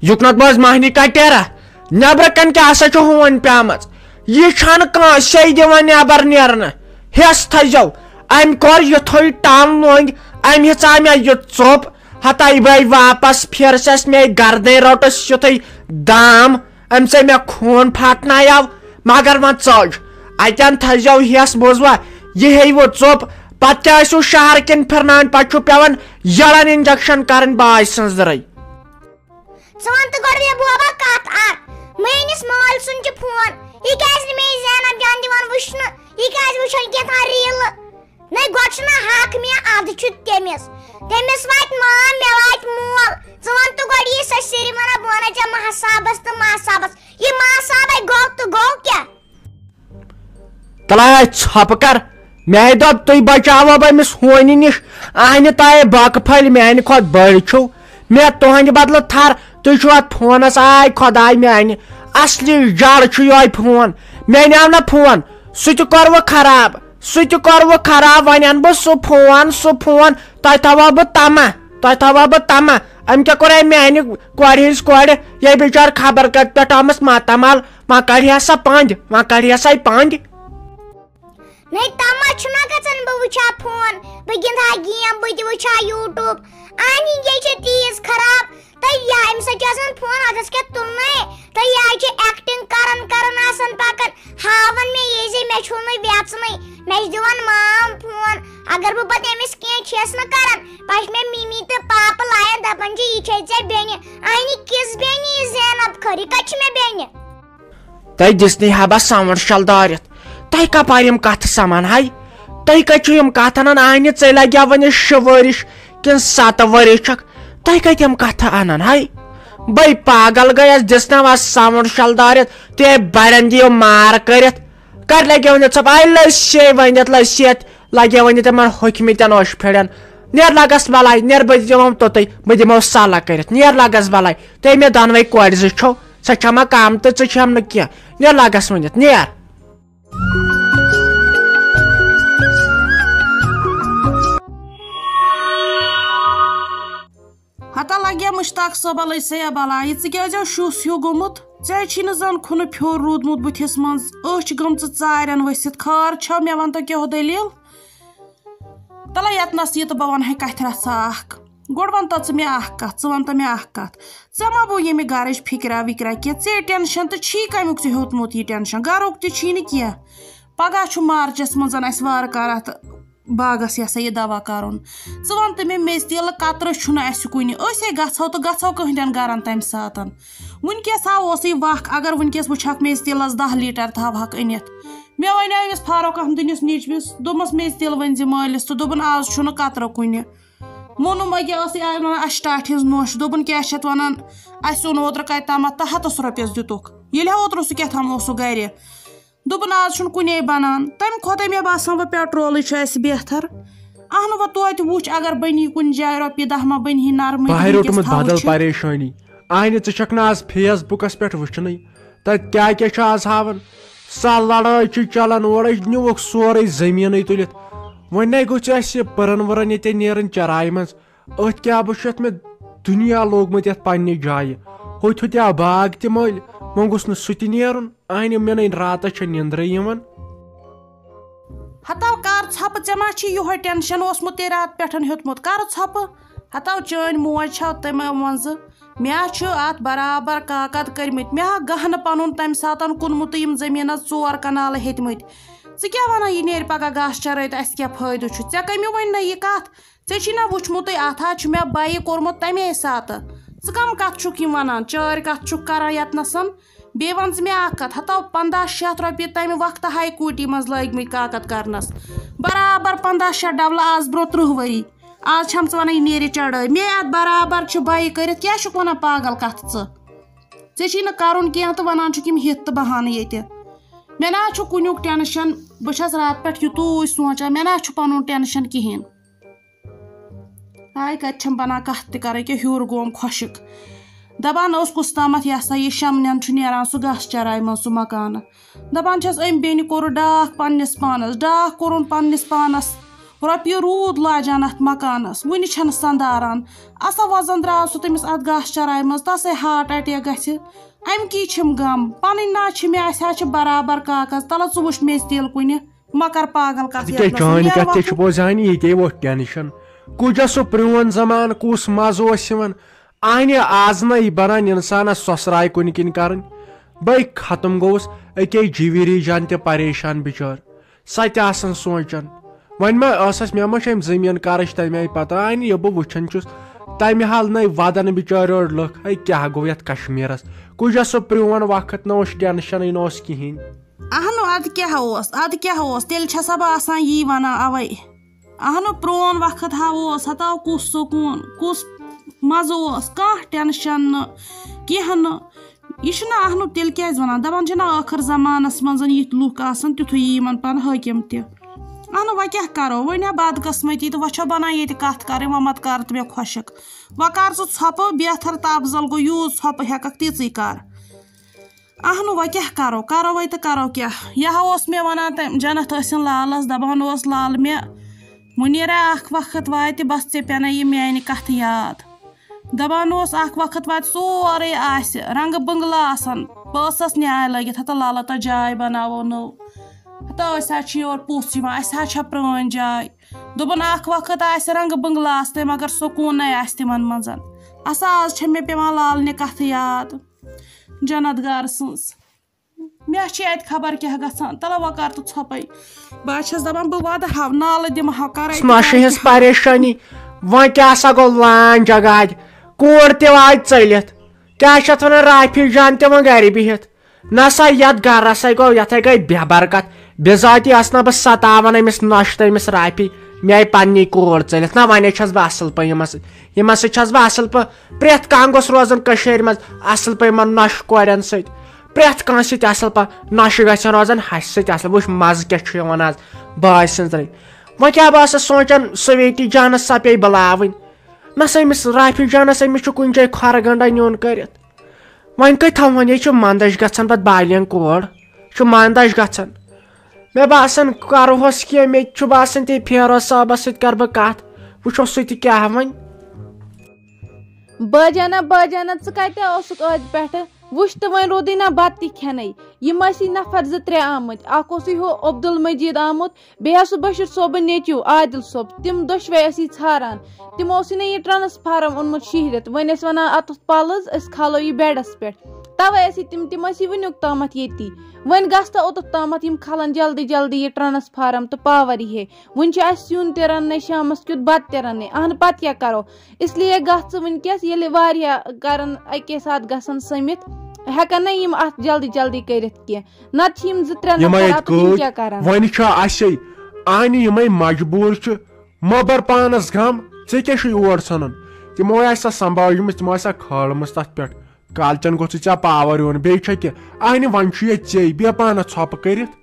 یکنت باز مہنی کٹیرا نبر کن کیا سا ہون پیمت یہ چھن کان سی دیوان نبر نیرن ہس تھزو ام کور یتھوی ٹانگ لونگ ام ہچا مے یہ ژوپ ہتائی بھائی واپس پھرسس مے گردے روٹس یتھے دام ام سے مے خون پھٹنایو مگر ون ژج اتن تھزو ہس بوزوا یہ ہے وہ ژوپ پتہ کیا آسو شہر کن پھرنان پتہ پیوان یڑن انجیکشن کرن باج سن زرے ژٕ تو گۄڈٕ مےٚ بوبا کتھ اکھ میٲنِس مٲلۍ سُنٛد چھُ فون یہِ کیازِ نہٕ مےٚ زینب جان دِوان وٕچھنہٕ یہِ کیازِ وٕچھان کینٛہہ ریٖلہٕ نَے گۄڈٕ چھُنہ حق مےٚ اَدٕ چھُ تٔمِس واتہِ مام مےٚ واتہِ مول ژٕ وَن تہٕ گۄڈٕ یہِ سۄ سِری وَنان بہٕ وَنَے ژےٚ ماصابس تہٕ ماصابس یہِ ماصابے گوٚو تہٕ گوٚو کیٛاہ تلا ژھۄپہٕ کر مے دوٚپ تُہۍ بچاوو بہٕ أمِس ہونہِ نِش اہنہِ تایے باقہٕ پھٔلۍ میانہِ کھۄتہٕ بٔڑۍ چھِو مےٚ تُہنٛدِ بدلہٕ تھر تُہۍ چھِو اتھ فونس آے خۄداے میانہِ اصلی جڑ چھُ یہوے فون مےٚ نیو نہ فون سُہ تہِ کوٚروٕ خراب وۄنۍ اَنہٕ بہٕ سُہ فون تۄہہِ تھاوو بہٕ تمہ أمۍ کیٛاہ کوٚر میانہِ کورِ ہِنٛز کورِ یے بِچار خبر کتہِ پٮ۪ٹھ آمٕژ ماتامال وۄنۍ کڑِ سا پنٛد نَے تما چھُنہ گژھان بہٕ وٕچھِ ہا فون بہٕ گِنٛدٕ ہا گیم بہٕ تہِ وٕچھِ ہا یوٗٹیوٗب اہنہِ یے چھِ تیٖژ خراب تہٕ یا اَمہِ سۭتۍ چھُ آسان فون اَتھس کیٛاہ تُلنَے تہٕ یا چھِ ایکٹِنٛگ کران آسان پکان ہاوان مےٚ یہِ زِ مےٚ چھُنہٕ ویژنٕے مےٚ چھِ دِوان مام فون اگر بہٕ پتہٕ أمِس کینٛہہ چھَس نہٕ کران پتہٕ چھِ مےٚ مِمی تہٕ پاپہٕ لایان دپان چھِ یہِ چھے ژےٚ بیٚنہِ اہنہِ کِژھ بیٚنہِ یہِ زینب خٲری کتہِ چھِ مےٚ بیٚنہِ تۄہہِ دِژنٕے ہا بہٕ ساوُنٛڈ شل دٲرِتھ تۄہہِ کپٲرۍ یِم کتھٕ سمان ہے تُہۍ کتہِ چھِو یِم کتھ انان اہنہِ ژےٚ لگیا وۄنۍ 6 ؤرِش کِنہٕ 7 ؤرِش چھکھ تُہۍ کتہِ یِم کتھٕ انان ہے بے پاگل گٔیس دِژناوس ساوُنٛڈ شل دٲرِتھ تے بڑٮ۪ن دِیِو مار کٔرِتھ کر لگیا ؤنِتھ ژۄپ آے لٔسے ؤنِتھ لٔسِتھ لگیا ؤنِتھ تِمن ہوٚکھمٕتٮ۪ن اوش پھِرٮ۪ن نیر لگس بلاے نیر بہٕ دِمو توٚتُے بہٕ دِمو سلا کٔرِتھ نیر لگس بلاے تُہۍ مےٚ دۄنوے کورِ زٕ چھو سۄ چھما کم تہٕ ژٕ چھم نہٕ کینٛہہ نیر لگس ؤنِتھ نیر ہتا لگیا مشتاق صٲبہ لٔسیا بلاے ژٕ کیازِ شُس ہیوٗ گوٚمُت ژےٚ چھی نہٕ زن کھُنہٕ پھیوٚر روٗدمُت بٕتھِس منٛز أچھ گٔمژٕ ژارٮ۪ن ؤسِتھ خٲر چھو مےٚ ون تو کیٛاہ دٔلیٖل تلے یتنس یہِ تہٕ بہٕ ونہے کتھِ رژھا اکھ گۄڈٕ ون تو ژٕ مےٚ اکھ کتھ ژٕ ون تو مےٚ اکھ کتھ ژےٚ ما بوٗ ییٚمہِ گرٕچ فِکرا وِکرا کینٛہہ ژےٚ ٹٮ۪نشن تہٕ چھی کمیُک ژےٚ ہیوٚتمُت یہِ ٹٮ۪نشن گرُک تہِ چھی نہٕ کینٛہہ پگہہ چھُ مارچس منٛز اسہِ وارٕ کارٕ اتھ باغس یہِ سا یہِ دوا کرُن ژٕ ون تہٕ مےٚ میٚژِ تیٖلہٕ قطرٕ چھُنہٕ اسہِ کُنہِ أسے گژھو تہٕ گژھو کٕہٕنٛدٮ۪ن گرن تمہِ ساتہٕ وٕنکیٚس آو اوسُے وق اگر وٕنکیٚس وٕچھکھ میٚژِ تیٖلس 10 لیٖٹر تھاوہکھ أنِتھ مےٚ وَنیو أمِس فاروق احمدٕنِس نیٚچوِس دوٚپمَس میٚژِ تیٖلہٕ ؤنۍ زِ مٲلِس تہٕ دوٚپُن آز چھُنہٕ قطرٕ کُنہِ مونُم أکیاہ ٲسٕے وَنان اَسہِ ٹاٹھِ ہِنٛز نوٚش دوٚپُن کیٛاہ چھِ اَتھ وَنان اَسہِ اوٚن اوترٕ کَتہِ تامَتھ تہٕ 100 رۄپیَس دِتُکھ ییٚلہِ ہا اوترٕ سُہ کیٛاہ تھام اوسُکھ گرِ دوٚپُن آز چھُنہٕ کُنے بنان تَمہِ کھۄتہٕ مےٚ باسان وۄنۍ پیٹرولٕے چھُ اَسہِ بہتر اہنُ وۄنۍ توتہِ وٕچھ اگر بنی کُنہِ جایہِ رۄپیہِ 10 ما بنہِ بدل پریشٲنی اہنہِ ژٕ چھکھ نہٕ آز فیس بُکس پٮ۪ٹھ وٕچھنٕے تتہِ کیٛاہ کیٛاہ چھُ آز ہاوان سۄ لڑٲے چھِ چلان اورے نِوُکھ سورُے زٔمیٖنٕے تُلِتھ وۄنۍ گوٚژھ اَسہِ پٔرن ؤرن ییٚتہِ نیرٕنۍ چراے منٛز أتھۍ کیٛاہ بہٕ چھُ مےٚ دُنیا لوگمُت یتھ پننہِ جایہِ ہوٚتہِ آو باغ تہِ مٔلۍ وۄنۍ گوٚژھ نہٕ سُہ تہِ نیرُن اہنہِ مےٚ نَے راتس چھِ نیندرٕے یِوان ہتو کر ژھۄپہٕ ژےٚ ما چھی یِہوے ٹٮ۪نشن اوسمُت ژےٚ راتہٕ پٮ۪ٹھ ہیوٚتمُت کر ژھۄپہٕ ہتو چٲنۍ موج چھو تِمو منٛزٕ مےٚ چھُ اتھ برابر کاکد کٔرمٕتۍ مےٚ ہا گہنہٕ پنُن تمہِ ساتہٕ کُنمُتٕے یِم زٔمیٖنس 4 کنالہٕ ہیٚتمٕتۍ ژٕ کیٛاہ ونان یہِ نیرِ پگاہ گاسہٕ چرٲے تہٕ اَسہِ کیٛاہ فٲیدٕ چھُ ژےٚ کٔمۍ وۄنۍ نہٕ یہِ کتھ ژےٚ چھی نا وٕچھمُتٕے اتھ حظ چھُ مےٚ بایہِ کوٚرمُت تمے ساتہٕ ژٕ کم کتھ چھُکھ یِم ونان چٲرۍ کتھ چھُکھ کران یتنسن بیٚیہِ ون ژٕ مےٚ اکھ کتھ ہتو 1500 رۄپیہِ تمہِ وقتہٕ ہاے کوٗٹی منٛز لٲگمٕتۍ کاکد کرنس برابر 1500 ڈبلہٕ آز برونٛہہ 30 ؤری آز چھم ژٕ ونان یہِ نیرِ چڑٲے مےٚ اتھ برابر چھُ بایہِ کٔرِتھ کیٛاہ چھُکھ ونان پاگل کتھ ژےٚ چھی نہٕ کرُن کینٛہہ تہٕ ونان چھُکھ یِم ہِتھ تہٕ بہانہٕ ییٚتہِ مےٚ نہ حظ چھُ کُنیُک ٹٮ۪نشن بہٕ چھس راتہٕ پٮ۪ٹھ یوٗتُے سونٛچان مےٚ نہ حظ چھُ پنُن ٹٮ۪نشن کہیٖنۍ ہاے کتہِ چھم بنان کتھ تہِ کرٕنۍ کہِ ہیوٚر گوم خۄشِک دپان اوس کُس تامتھ یہِ ہسا یہِ شمنٮ۪ن چھُ نیران سُہ گاسہٕ چراے منٛز سُہ مکانہٕ دپان چھس أمۍ بیٚنہِ کوٚر ڈاکھ پننِس پانس ڈاکھ کوٚرُن پننِس پانس رۄپیہِ روٗد لاجان اَتھ مکانَس وٕنہِ چھَنہٕ سنٛداران اَسا وۄزن درٛاو سُہ تٔمِس اَتھ گاسہٕ چراے منٛز تَسے ہارٹ اَٹیک گژھِ اَمہِ کی چھِم غم پَنٕنۍ نا چھِ مےٚ اَسہِ حظ چھِ برابر کاغذ تَلہ ژٕ وٕچھ میٚژ تیٖل کُنہِ مَکر پاگل کَتھ بوزان ییٚتے ووت ٹینشن کُجا سُہ پرٛون زمانہٕ کُس مزٕ اوس یِوان آنہِ آز نَے بنان اِنسانس سۄسراے کُنہِ کِنۍ کرٕنۍ بٔے ختم گوٚوُس أکے جیویری جان تہِ پریشان بِچٲر سۄ تہِ آسان سونٛچان وۄنۍ ما ٲسس مےٚ ما چھِ أمۍ زٔمیٖن کارٕچ تَمہِ آیہِ پتہ آنہِ یہِ بہٕ وٕچھان چھُس تمہِ حال نَے ودان بِچٲرۍ أڑۍ لُکھ ہے کیٛاہ گوٚو یتھ کشمیٖرس کُجا سُہ پرٛون وقت نہ اوس ٹینشنٕے نہ اوس کِہینۍ اہنو ادٕ کیٛاہ اوس تیٚلہِ چھسا بہٕ آسان یی ونان اوے اہنو پرٛون وقت ہا اوس ہتا کُس سکوٗن کُس مزٕ اوس کانٛہہ ٹینشن نہٕ کینٛہہ نہٕ یہِ چھُنہ اہنو تیٚلہِ کیازِ ونان دپان چھِنہ ٲخٕر زمانس منٛز یِتھ لُکھ آسان تیُتھُے یی یِمن پن حٲکِم تہِ اہنو وۄنۍ کیٛاہ کرو وۄنۍ ہا بدقٕسمتی تہٕ وۄنۍ چھو بنان ییٚتہِ کتھ کرٕنۍ وۄنۍ مت کر تہٕ مےٚ خۄشک وۄنۍ کر ژٕ ژھۄپہٕ بہتر تہٕ افضل گوٚو یوٗت ژھۄپہٕ ہٮ۪ککھ تیٖژٕے کر اہنو وۄنۍ کیٛاہ کرو وۄنۍ تہٕ کرو کیٛاہ یہِ ہا اوس مےٚ ونان تٔمۍ جنت ٲسِن لالس دپان اوس لال مےٚ مُنیٖرا اکھ وقت واتہِ بس ژےٚ پیٚنے یہِ میانہِ کتھٕ یاد دپان اوس اکھ وقت واتہِ سورُے آسہِ رنگہٕ بنگلہٕ آسن بہٕ ٲسس نیاے لٲگِتھ ہتا لالا تۄہہِ جاے بناوو نٔو ہتا أسۍ حظ چھِ یور پوٚژھ یِوان اَسہِ حظ چھےٚ پرٛٲنۍ جاے دوٚپُن اکھ وقت آسہِ رنگہٕ بنگلہٕ آسنَے مگر سکوٗنٕے آسہِ تِمن منٛز اَسا آز چھےٚ مےٚ پیٚوان لالنہِ کتھٕ یاد جنت گار سٕنٛز مےٚ چھِ اَتہِ خبر کیٛاہ گژھان تلہ وۄنۍ کر تہٕ ژھۄپے بہٕ حظ چھس دپان بہٕ ودٕ ہا نالہٕ دِمہٕ ہا کرے ہٕنٛز پریشٲنی وۄنۍ کیٛاہ سا گوٚو لان جگہ کوٗر تہِ واے ژٔلِتھ کیٛاہ چھِ اتھ ونان رافی جان تہِ وۄنۍ گرِ بِہِتھ نہ سا یتھ گرسے گوٚو یتھے گٔے بے برکت بِذاتی ٲس نہ بہٕ ستاوان أمِس نۄشہِ تہٕ أمِس رافی مےٚ آیہِ پننی کوٗر ژٔلِتھ نہ وۄنۍ چھس بہٕ اصل پٲٹھۍ یِمن سۭتۍ چھس بہٕ اصل پٲٹھۍ پرٛٮ۪تھ کانٛہہ گوٚژھ روزُن کٔشیٖرِ منٛز اصل پٲٹھۍ یِمن نۄشہِ کورٮ۪ن سۭتۍ پرٛٮ۪تھ کٲنٛسہِ سۭتۍ اصل پٲٹھۍ نۄشہِ گژھن روزن ہشہِ سۭتۍ اصل وٕچھ مزٕ کیٛاہ چھُ یِوان آز باے سٕنٛزرٕے وۄنۍ کیٛاہ بہٕ ٲسٕس سونٛچان سویٹی جانس سا پیٚیہِ بُلاوٕنۍ نہ سا أمِس رافی جانس أمِس چھُ کُنہِ جایہِ کھۄرٕ گنڈا نیُن کٔرِتھ وۄنۍ کتہِ تھاوہون یے چھُ منٛدچھ گژھان پتہٕ بالین کور چھُ منٛدچھ گژھان مےٚ باسان کرہوس کینٛہہ مےٚ تہِ چھُ باسان تی فیروز صٲبس سۭتۍ کرٕ بہٕ کتھ وٕچھو سُہ تہِ کیٛاہ وۄنۍ باجانا ژٕ کتہِ اوسُکھ ٲدۍ پٮ۪ٹھٕ وٕچھ تہٕ وۄنۍ روٗدٕے نہ بتہٕ تہِ کھٮ۪نٕے یِم ٲسی نفر 2-3 آمٕتۍ اکھ اوسُے ہُہ عبدالمجیٖد آمُت بیٚیہِ اوس سُہ بشیٖر صٲبُن نیٚچوٗ عادل صٲب تِم دۄشوے ٲسی ژھاران تِمو اوسُے نہ یہِ ٹرانسفارم اوٚنمُت شیہرِتھ وۄنۍ ٲسۍ ونان اتُتھ پلٕز أسۍ کھالو یہِ بیڈس پٮ۪ٹھ توے ٲسی تِم ٲسی وُنیُک تامتھ ییٚتی وۄنۍ گژھ تہٕ اوٚتُتھ تامتھ یِم کھلن جلدی یہِ ٹرانسفارم تہٕ پاور یی ہے وُنہِ چھُ اسہِ سیُن تہِ رننے شامس کیُتھ بتہٕ تہِ رننے اہن پتہٕ کیٛاہ کرو اس لیے گژھ ژٕ وُنکیٚس ییٚلہِ واریاہ کرن اکے ساتہٕ گژھن سٔمِتھ ہٮ۪کن نہٕ یِم اتھ جلدی کٔرِتھ کینٛہہ نتہٕ چھِ یِم 2-3 نفر یِم کیٛاہ کران وۄنۍ چھُ اسے آنہِ یِمے مجبوٗر چھِ مۄبر پانس غم ژےٚ کیٛاہ چھُے اور ژھنان تِمو آسہِ سۄ سمبھالمٕژ تِمو آسہِ سۄ کھٲلمٕژ تتھ پٮ۪ٹھ کالچن گوٚژھُے ژےٚ پاور یُن بیٚیہِ چھےٚ کینٛہہ آنہِ وۄنۍ چھُ ییٚتہِ ژےٚ بیٚیہِ پانس ژھۄپہٕ کٔرِتھ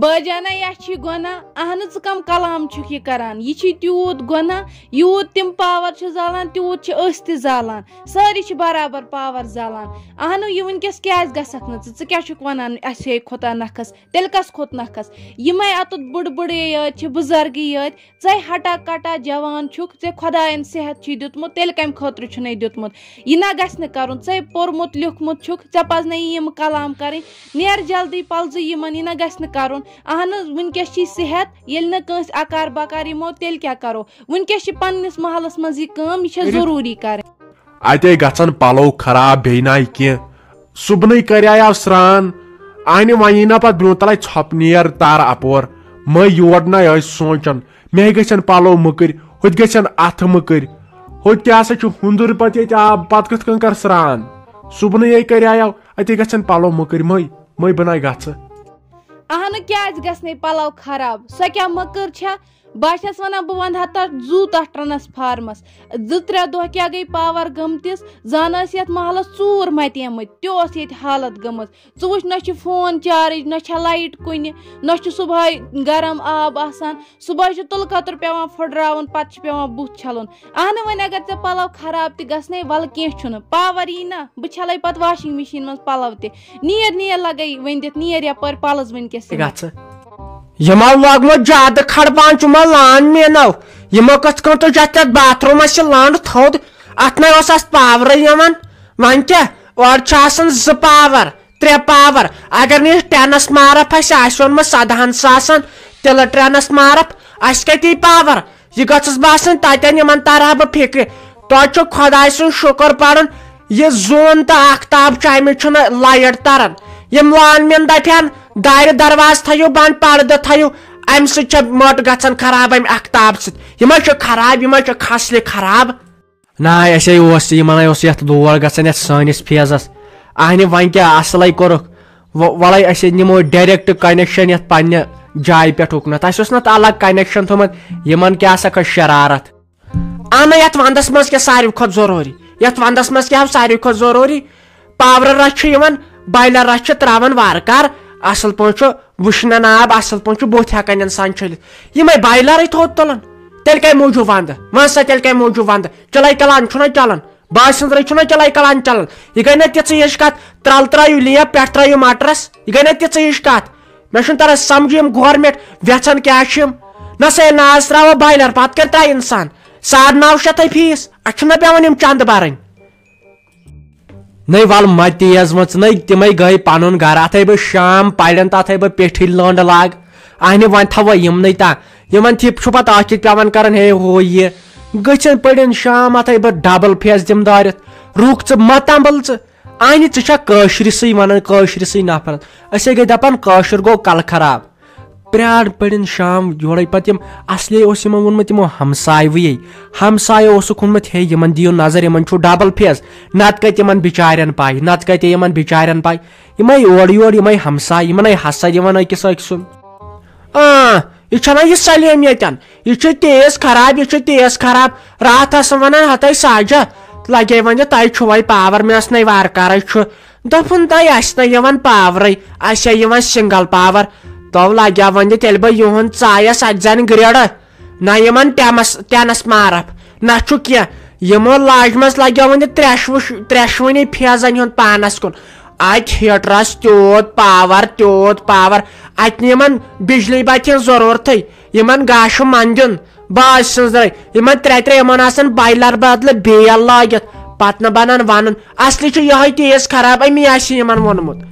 باجانا یہِ چھُ گۄناہ اہن ژٕ کم کلام چھُکھ یہِ کران یہِ چھُ تیوٗت گۄناہ یوٗت تِم پاور چھِ زالان تیوٗت چھِ أسۍ تہِ زالان سٲری چھِ برابر پاور زالان اہنو یہِ وُنکیٚس کیازِ گژھکھ نہٕ ژٕ کیٛاہ چھُکھ ونان اسہِ ہے کھوٚتا نکھس تیٚلہِ کس کھوٚت نکھس یِمے اتُتھ بٕڑٕ یٲتۍ چھِ بُزرگٕے یٲتۍ ژے ہٹا کٹا جوان چھُکھ ژےٚ خۄداین صحت چھُے دیُتمُت تیٚلہِ کمہِ خٲطرٕ چھُنَے دیُتمُت یہِ نہ گژھِ نہٕ کرُن ژے پوٚرمُت لیوٗکھمُت چھُکھ ژےٚ پزنَے یِم کلام کرٕنۍ نیر جلدی پلزٕ یِمن یہِ نہ گژھِ نہٕ کرُن اہن حظ وُنکیٚس چھُے صحت ییٚلہِ نہٕ کٲنٛسہِ اکار بکار یِمو تیٚلہِ کیٛاہ کرو وُنکیٚس چھِ پننِس محلس منٛز یہِ کٲم یہِ چھےٚ ضروٗری کرٕنۍ اتے گژھن پلو خراب بیٚیہِ ناے کینٛہہ صبحنٕے کریاو سران آنہِ وۄنۍ یی نہ پتہٕ برونٛہہ تلے ژھۄپہٕ نیر تار اپور مے یور نہ ٲسۍ سونٛچان مےٚ گژھن پلو مٔکٕرۍ ہُتہِ گژھن اتھٕ مٔکٕرۍ ہُتہِ تہِ ہسا چھُ ہُنٛدُر پتہٕ ییٚتہِ آب پتہٕ کِتھ کٔنۍ کر سران صبحنٕے کریاو اتے گژھن پلو مٔکٕرۍ مے بناے گژھٕ اہنُ کیازِ گژھنَے پلو خراب سۄ کیٛاہ مٔکٕر چھےٚ بہٕ چھس ونان بہٕ ونہٕ ہا تتھ زوٗ تتھ ٹرانسفارمس 2-3 دۄہ کیٛاہ گٔے پاور گٔمتِس زن ٲسۍ یتھ محلس ژوٗر متیمٕتۍ تہِ اوس ییٚتہِ حالت گٔمٕژ ژٕ وٕچھ نہ چھُ فون چارٕج نہ چھےٚ لایٹ کُنہِ نہ چھُ صبحٲے گرم آب آسان صبحٲے چھُ تُلہٕ کتُر پیٚوان پھٕٹراوُن پتہٕ چھُ پیٚوان بُتھ چھلُن اہنہٕ وۄنۍ اگر ژےٚ پلو خراب تہِ گژھنَے ولہٕ کینٛہہ چھُنہٕ پاور یی نہ بہٕ چھلے پتہٕ واشنگ مشیٖن منٛز پلو تہِ نیر لگے ؤنۍ دِتھ نیر یپٲرۍ پلز وٕنکیٚس یمو لوگمت زیادہ کھڑپان چمو لان مینو یمو کت کن تو جت باتھ روم لانڈ تھود ات نا پاور یوان ون کیا اور ز پاور 3 پاور اگر نیس ٹینس مارپ اونمت 17 ساسن تلہ ٹرینس مارپ اس کتی پاور یہ گھس باسن تتین یمن ترہا بہ فکر تو خدا سن شکر پڑن یہ زون تو آختاب امچ لائٹ تران یم لان مین دپان دار درواز تھو بند پردہ تھو ام سچ مٹ گھان خراب ام آختاب سم خراب یم کھسل خراب نا ایسے یت دور گھان یت سانس فیزس اہنہ ون کیا اصل کورک ولائی اس نمو ڈائریکٹ کنیکشن یت پنہ جائے پہ اکنت اس نت الگ کنیکشن تھومت یمن کیا سا کھس شرارت اہن یت وندس مز کیا ساروی کھت ضروری یت وندس مز کیا ساروی کھت ضروری پاور رچ بائلر رچ تراون وارکار اصل پہ وشنن آب اصل پہ بوت ہکان انسان چھلت یہ بائلر تھوت تلان تیل کم موجود وند ون سا تیل کم موجود وند چلائی کلان چھنا چلان باسندر چھنا چلائی کلان چلان یہ گئی نا تیچ کت ترل ترو لیپ پہ ترو مٹرس یہ گئی نا تیچ کت مے تران سمجھ گورمنٹ ویچان کیا نہ سا ناز ترو بائلر پتہ کر ترا انسان 950 فیس اچھنا پیوان چند برن نہیں ول مت تیز مت نہیں تم گئی پن گھر ات بہ شام پڑن تو ات بہ پیٹھ لنڈ لاگ اہنہ ون تھو یمن تان تھپ پہ ات پیوان کران ہے ہو یہ گھن پڑن شام ات بہ ڈبل فیس دم دارت رک مت امبل اہنہ ژشری ونان نفر اسی گئی دپان گو کل خراب پریار پڑن شام یورے پتہ اصلی وونمت یمو ہمسایوی ہمسایو وونمت ہے یمن دیو نظر یمن چھو ڈبل فیس نت کت یمن بچارن پائی نت کت یمن بچارن پائی اور یور ہمسائے یمن حسد یوان اکس سن یہ چھنا یہ سلیم یتن یہ تیز خراب یہ تیز خراب رات ونان ہتائی ساجا لگے ون تہ چھو پاور مے نئی وارکار دپن تہ اس پاور اس سنگل پاور تو لگیا ون تیل بہ یہن ژایس ات زن گریڈ نہ یمن ٹینس مارپ نہ کی یمو لاجمس لگیا ون تریشونی فیزن ہند پانس کن ات ہیٹرس تیوت پاور ات یمن بجلی بت ہن ضرورت یمن گاش من دن باز سنزر یمن ترے یمن آسان بائلر بدل بیل لاگت پتہ نہ بنان ون اصلی یہ تیز خراب امی یمن وونمت